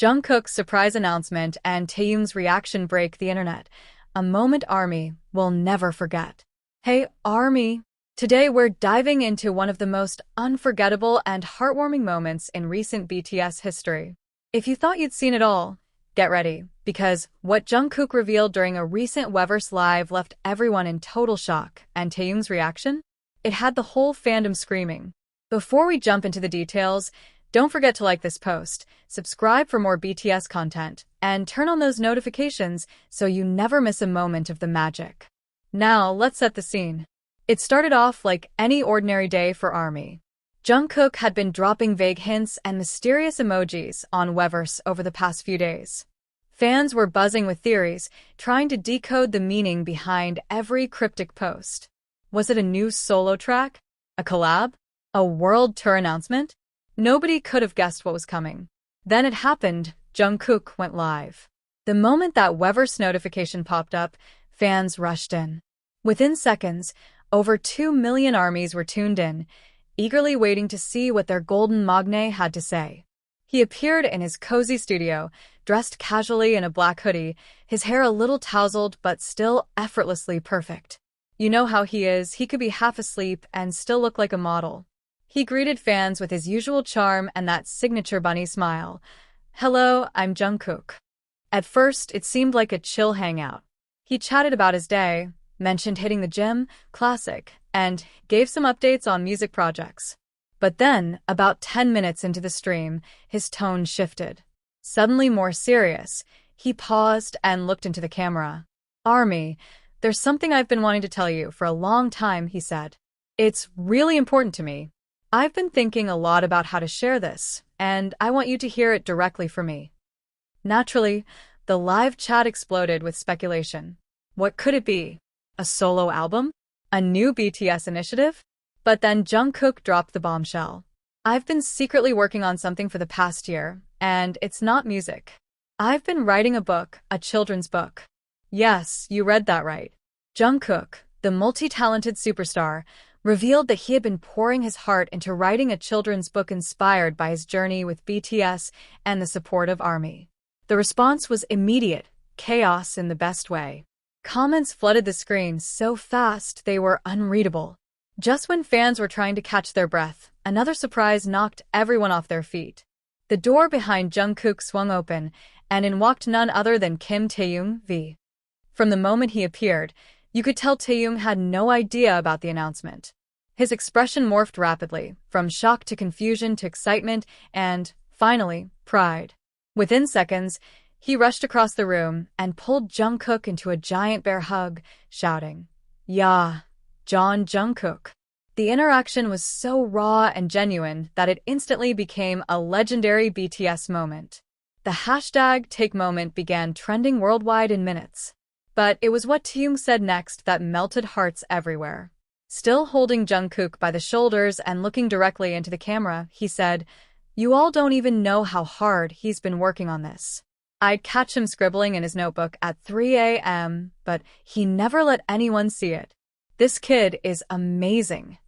Jungkook's surprise announcement and Taehyung's reaction break the internet. A moment ARMY will never forget. Hey, ARMY! Today we're diving into one of the most unforgettable and heartwarming moments in recent BTS history. If you thought you'd seen it all, get ready, because what Jungkook revealed during a recent Weverse Live left everyone in total shock, and Taehyung's reaction? It had the whole fandom screaming. Before we jump into the details, don't forget to like this post, subscribe for more BTS content, and turn on those notifications so you never miss a moment of the magic. Now, let's set the scene. It started off like any ordinary day for ARMY. Jungkook had been dropping vague hints and mysterious emojis on Weverse over the past few days. Fans were buzzing with theories, trying to decode the meaning behind every cryptic post. Was it a new solo track? A collab? A world tour announcement? Nobody could have guessed what was coming. Then it happened. Jungkook went live. The moment that Weverse notification popped up, fans rushed in. Within seconds, over 2 million ARMYs were tuned in, eagerly waiting to see what their golden magne had to say. He appeared in his cozy studio, dressed casually in a black hoodie, his hair a little tousled but still effortlessly perfect. You know how he is, he could be half asleep and still look like a model. He greeted fans with his usual charm and that signature bunny smile. Hello, I'm Jungkook. At first, it seemed like a chill hangout. He chatted about his day, mentioned hitting the gym, classic, and gave some updates on music projects. But then, about 10 minutes into the stream, his tone shifted. Suddenly more serious, he paused and looked into the camera. ARMY, there's something I've been wanting to tell you for a long time, he said. It's really important to me. I've been thinking a lot about how to share this, and I want you to hear it directly from me. Naturally, the live chat exploded with speculation. What could it be? A solo album? A new BTS initiative? But then Jungkook dropped the bombshell. I've been secretly working on something for the past year, and it's not music. I've been writing a book, a children's book. Yes, you read that right. Jungkook, the multi-talented superstar, revealed that he had been pouring his heart into writing a children's book inspired by his journey with BTS and the support of ARMY. The response was immediate, chaos in the best way. Comments flooded the screen so fast they were unreadable. Just when fans were trying to catch their breath, another surprise knocked everyone off their feet. The door behind Jungkook swung open, and in walked none other than Kim Taehyung. From the moment he appeared, you could tell Taehyung had no idea about the announcement. His expression morphed rapidly, from shock to confusion to excitement and, finally, pride. Within seconds, he rushed across the room and pulled Jungkook into a giant bear hug, shouting, "Yeah, John Jungkook." The interaction was so raw and genuine that it instantly became a legendary BTS moment. The hashtag #TakeMoment began trending worldwide in minutes. But it was what Taehyung said next that melted hearts everywhere. Still holding Jungkook by the shoulders and looking directly into the camera, he said, "You all don't even know how hard he's been working on this. I'd catch him scribbling in his notebook at 3 a.m., but he never let anyone see it. This kid is amazing."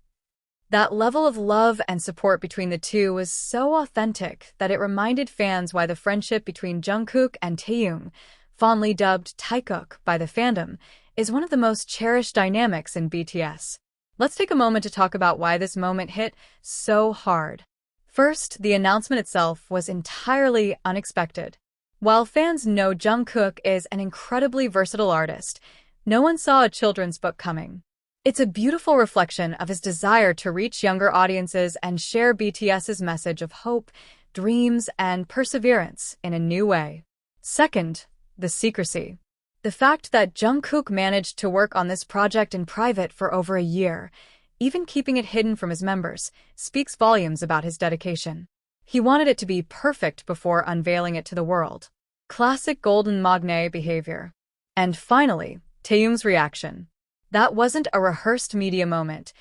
That level of love and support between the two was so authentic that it reminded fans why the friendship between Jungkook and Taehyung, fondly dubbed Jikook by the fandom, is one of the most cherished dynamics in BTS. Let's take a moment to talk about why this moment hit so hard. First, the announcement itself was entirely unexpected. While fans know Jungkook is an incredibly versatile artist, no one saw a children's book coming. It's a beautiful reflection of his desire to reach younger audiences and share BTS's message of hope, dreams, and perseverance in a new way. Second, the secrecy. The fact that Jungkook managed to work on this project in private for over a year, even keeping it hidden from his members, speaks volumes about his dedication. He wanted it to be perfect before unveiling it to the world. Classic golden magne behavior. And finally, Taehyung's reaction. That wasn't a rehearsed media moment.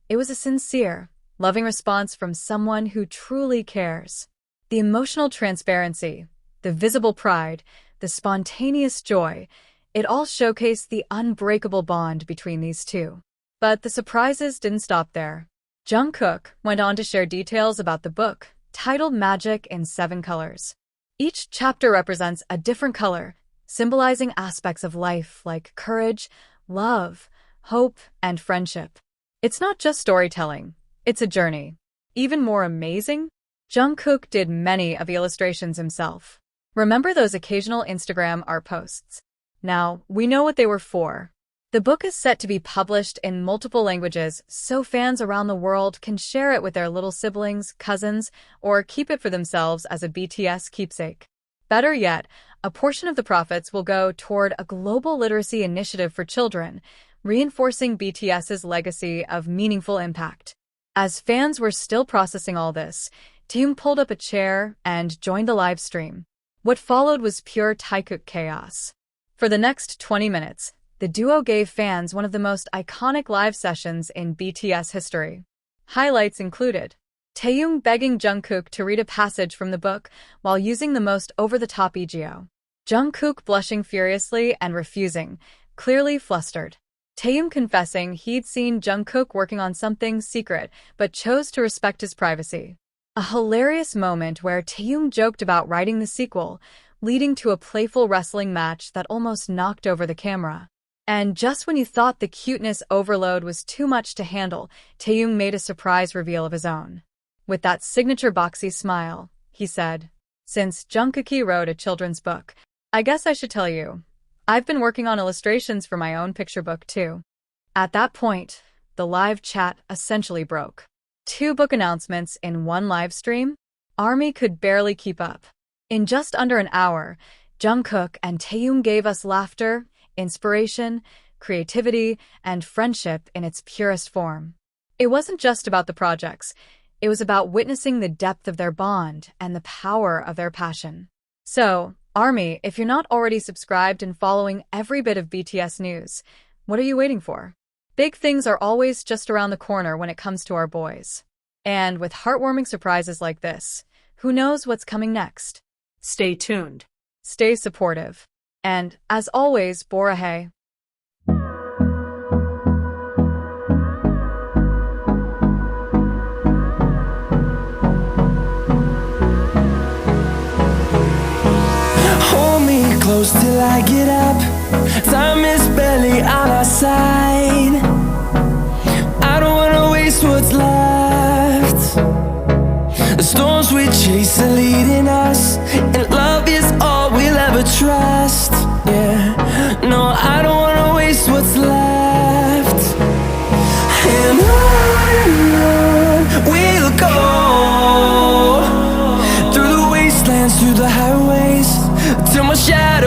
It was a sincere, loving response from someone who truly cares. The emotional transparency, the visible pride, the spontaneous joy, it all showcased the unbreakable bond between these two. But the surprises didn't stop there. Jungkook went on to share details about the book, titled Magic in 7 Colors. Each chapter represents a different color, symbolizing aspects of life like courage, love, hope, and friendship. It's not just storytelling, it's a journey. Even more amazing, Jungkook did many of the illustrations himself. Remember those occasional Instagram art posts? Now, we know what they were for. The book is set to be published in multiple languages so fans around the world can share it with their little siblings, cousins, or keep it for themselves as a BTS keepsake. Better yet, a portion of the profits will go toward a global literacy initiative for children, reinforcing BTS's legacy of meaningful impact. As fans were still processing all this, Taehyung pulled up a chair and joined the live stream. What followed was pure Taehyung chaos. For the next 20 minutes, the duo gave fans one of the most iconic live sessions in BTS history. Highlights included Taehyung begging Jungkook to read a passage from the book while using the most over-the-top EGO. Jungkook blushing furiously and refusing, clearly flustered. Taehyung confessing he'd seen Jungkook working on something secret but chose to respect his privacy. A hilarious moment where Taehyung joked about writing the sequel, leading to a playful wrestling match that almost knocked over the camera. And just when you thought the cuteness overload was too much to handle, Taehyung made a surprise reveal of his own. With that signature boxy smile, he said, "Since Jungkook wrote a children's book, I guess I should tell you, I've been working on illustrations for my own picture book too." At that point, the live chat essentially broke. 2 book announcements in one live stream? ARMY could barely keep up. In just under an hour, Jungkook and Taehyung gave us laughter, inspiration, creativity, and friendship in its purest form. It wasn't just about the projects. It was about witnessing the depth of their bond and the power of their passion. So, ARMY, if you're not already subscribed and following every bit of BTS news, what are you waiting for? Big things are always just around the corner when it comes to our boys. And with heartwarming surprises like this, who knows what's coming next? Stay tuned. Stay supportive. And, as always, Borahae. Hold me close till I get up. Time is barely on our side. I don't wanna waste what's left. The storms we chase are leading us, and love is all we'll ever trust. Yeah, no, I don't wanna waste what's left. And on we'll go, through the wastelands, through the highways, till my shadow